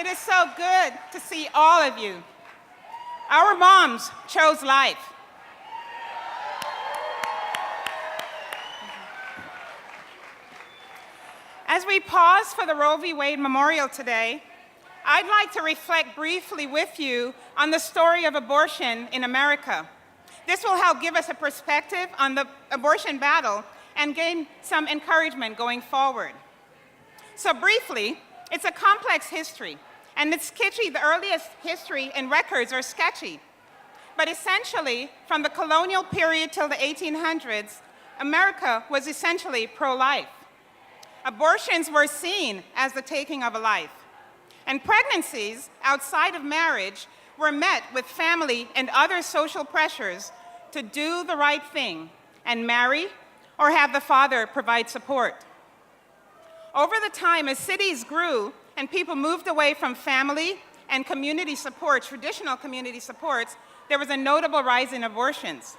It is so good to see all of you. Our moms chose life. As we pause for the Roe v. Wade Memorial today, I'd like to reflect briefly with you on the story of abortion in America. This will help give us a perspective on the abortion battle and gain some encouragement going forward. So briefly, it's a complex history, and it's sketchy. The earliest history and records are sketchy. But essentially, from the colonial period till the 1800s, America was essentially pro-life. Abortions were seen as the taking of a life. And pregnancies outside of marriage were met with family and other social pressures to do the right thing and marry or have the father provide support. Over the time, as cities grew and people moved away from family and community support, traditional community supports, there was a notable rise in abortions.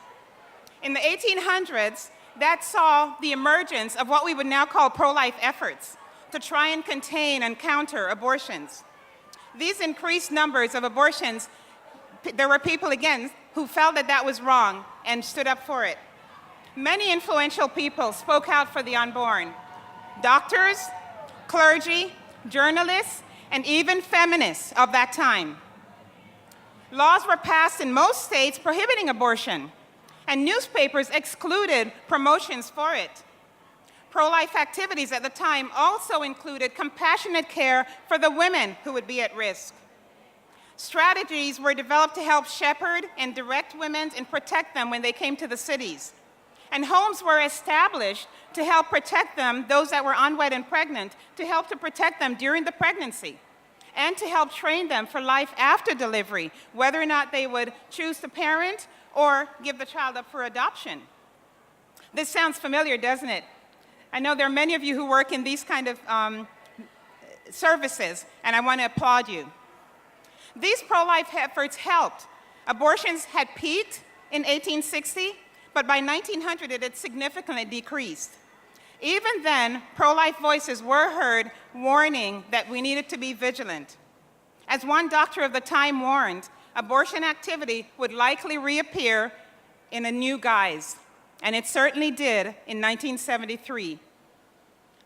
In the 1800s, that saw the emergence of what we would now call pro-life efforts to try and contain and counter abortions. These increased numbers of abortions, there were people, again, who felt that that was wrong and stood up for it. Many influential people spoke out for the unborn. Doctors, clergy, journalists, and even feminists of that time. Laws were passed in most states prohibiting abortion, and newspapers excluded promotions for it. Pro-life activities at the time also included compassionate care for the women who would be at risk. Strategies were developed to help shepherd and direct women and protect them when they came to the cities. And homes were established to help protect them, those that were unwed and pregnant, to help to protect them during the pregnancy, and to help train them for life after delivery, whether or not they would choose to parent or give the child up for adoption. This sounds familiar, doesn't it? I know there are many of you who work in these kind of services, and I want to applaud you. These pro-life efforts helped. Abortions had peaked in 1860, but by 1900 it had significantly decreased. Even then, pro-life voices were heard warning that we needed to be vigilant. As one doctor of the time warned, abortion activity would likely reappear in a new guise, and it certainly did in 1973.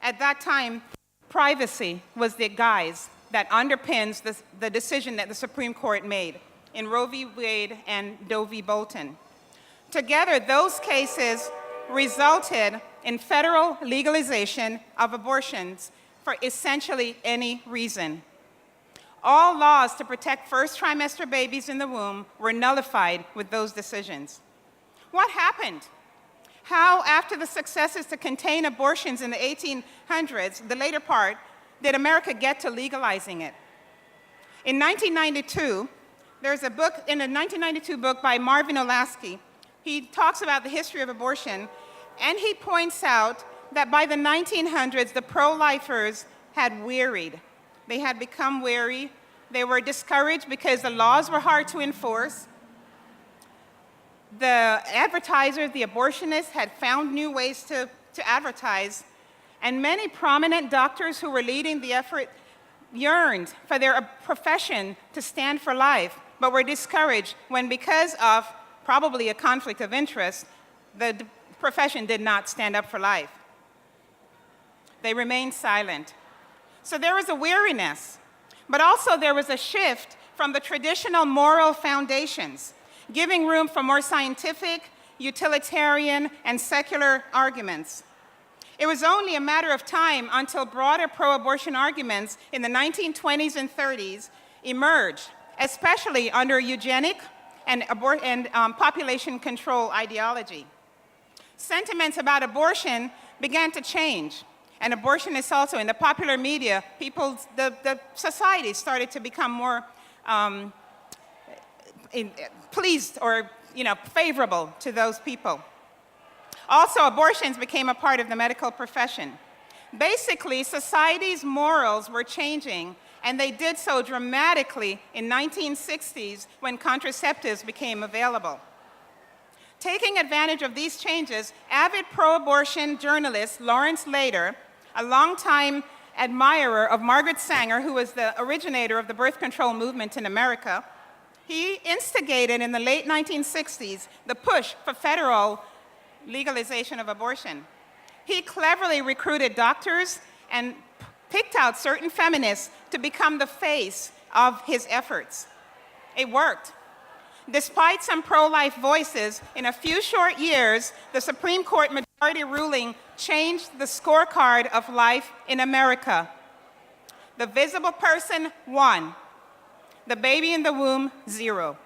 At that time, privacy was the guise that underpins the decision that the Supreme Court made in Roe v. Wade and Doe v. Bolton. Together, those cases resulted in federal legalization of abortions for essentially any reason. All laws to protect first trimester babies in the womb were nullified with those decisions. What happened? How, after the successes to contain abortions in the 1800s, the later part, did America get to legalizing it? In 1992, there's a book, in a 1992 book by Marvin Olasky, he talks about the history of abortion, and he points out that by the 1900s, the pro-lifers had wearied. They had become weary. They were discouraged because the laws were hard to enforce. The advertisers, the abortionists, had found new ways to advertise, and many prominent doctors who were leading the effort yearned for their profession to stand for life, but were discouraged when, because of probably a conflict of interest, the profession did not stand up for life. They remained silent. So there was a weariness, but also there was a shift from the traditional moral foundations, giving room for more scientific, utilitarian, and secular arguments. It was only a matter of time until broader pro-abortion arguments in the 1920s and 30s emerged, especially under eugenic and population control ideology. Sentiments about abortion began to change, and abortionists also, in the popular media, the society started to become more pleased or favorable to those people. Also, abortions became a part of the medical profession. Basically, society's morals were changing, and they did so dramatically in 1960s when contraceptives became available. Taking advantage of these changes, avid pro-abortion journalist Lawrence Lader, a longtime admirer of Margaret Sanger, who was the originator of the birth control movement in America. He instigated in the late 1960s the push for federal legalization of abortion. He cleverly recruited doctors and picked out certain feminists to become the face of his efforts. It worked. Despite some pro-life voices, in a few short years, the Supreme Court majority ruling changed the scorecard of life in America. The visible person, 1. The baby in the womb, 0.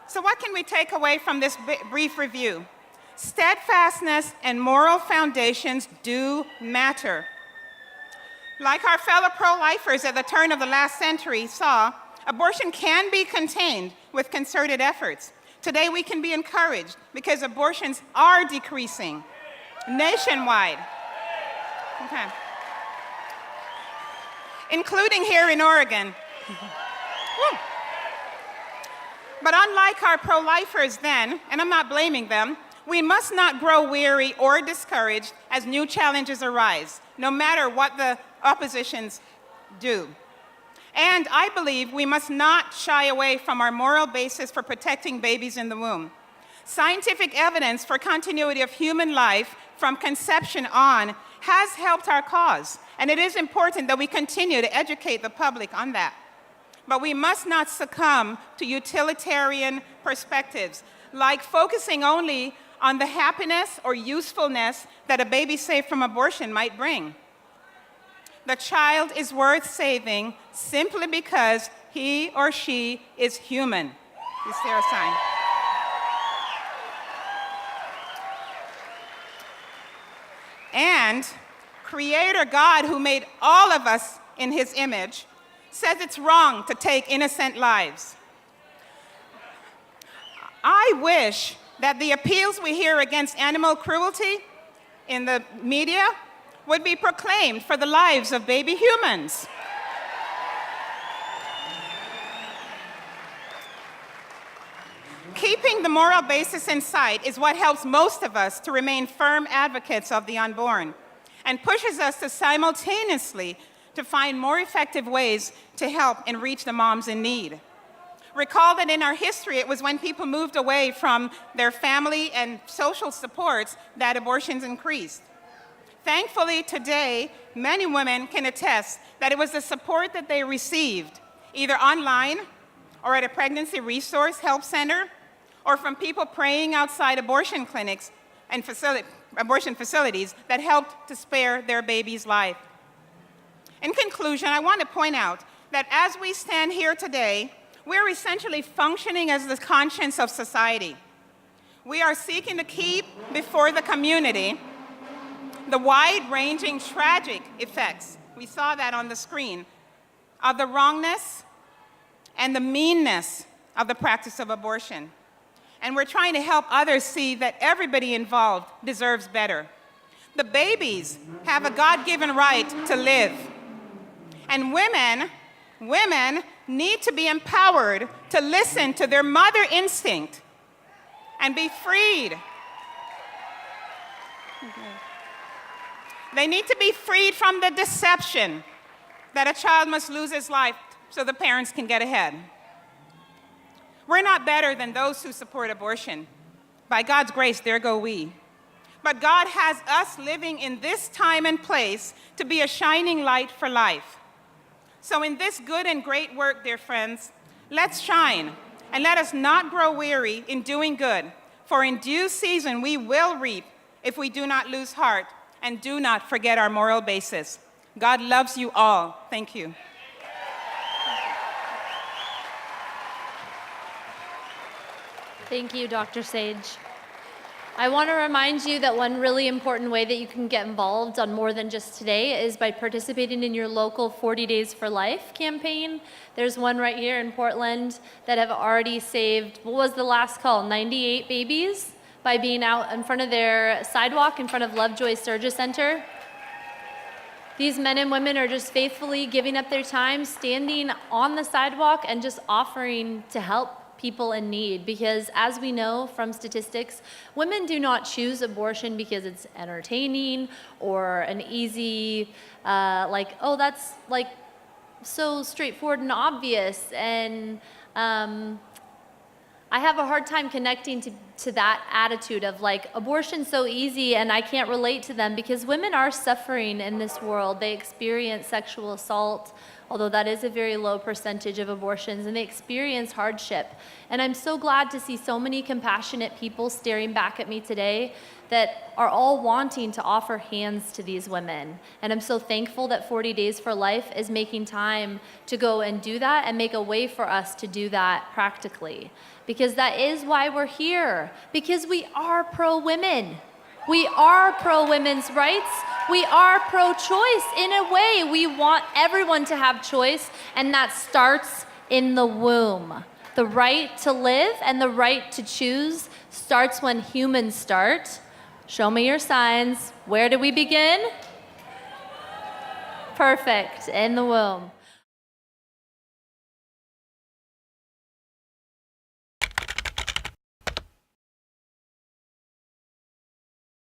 So what can we take away from this brief review? Steadfastness and moral foundations do matter. Like our fellow pro-lifers at the turn of the last century saw, abortion can be contained with concerted efforts. Today we can be encouraged because abortions are decreasing nationwide. Okay. Including here in Oregon. Woo. But unlike our pro-lifers then, and I'm not blaming them, we must not grow weary or discouraged as new challenges arise, no matter what the oppositions do. And I believe we must not shy away from our moral basis for protecting babies in the womb. Scientific evidence for continuity of human life from conception on has helped our cause, and it is important that we continue to educate the public on that. But we must not succumb to utilitarian perspectives, like focusing only on the happiness or usefulness that a baby saved from abortion might bring. The child is worth saving simply because he or she is human. Is there a sign? And Creator God, who made all of us in his image, says it's wrong to take innocent lives. I wish that the appeals we hear against animal cruelty in the media would be proclaimed for the lives of baby humans. Keeping the moral basis in sight is what helps most of us to remain firm advocates of the unborn and pushes us to simultaneously to find more effective ways to help and reach the moms in need. Recall that in our history, it was when people moved away from their family and social supports that abortions increased. Thankfully, today, many women can attest that it was the support that they received, either online or at a pregnancy resource help center, or from people praying outside abortion clinics and abortion facilities that helped to spare their baby's life. In conclusion, I want to point out that as we stand here today, we're essentially functioning as the conscience of society. We are seeking to keep before the community the wide-ranging tragic effects, we saw that on the screen, of the wrongness and the meanness of the practice of abortion. And we're trying to help others see that everybody involved deserves better. The babies have a God-given right to live. And women need to be empowered to listen to their mother instinct and be freed. They need to be freed from the deception that a child must lose his life so the parents can get ahead. We're not better than those who support abortion. By God's grace, there go we. But God has us living in this time and place to be a shining light for life. So in this good and great work, dear friends, let's shine, and let us not grow weary in doing good, for in due season we will reap if we do not lose heart and do not forget our moral basis. God loves you all. Thank you. Thank you, Dr. Sage. I want to remind you that one really important way that you can get involved on More Than Just Today is by participating in your local 40 Days for Life campaign. There's one right here in Portland that have already saved, what was the last call, 98 babies by being out in front of their sidewalk in front of Lovejoy Sturgis Center. These men and women are just faithfully giving up their time, standing on the sidewalk and just offering to help people in need, because as we know from statistics, women do not choose abortion because it's entertaining or an easy, like, oh, that's like so straightforward and obvious. And I have a hard time connecting to that attitude of like, abortion's so easy and I can't relate to them, because women are suffering in this world. They experience sexual assault, although that is a very low percentage of abortions, and they experience hardship. And I'm so glad to see so many compassionate people staring back at me today that are all wanting to offer hands to these women. And I'm so thankful that 40 Days for Life is making time to go and do that and make a way for us to do that practically. Because that is why we're here, because we are pro-women. We are pro-women's rights. We are pro-choice. In a way, we want everyone to have choice, and that starts in the womb. The right to live and the right to choose starts when humans start. Show me your signs. Where do we begin? Perfect, in the womb.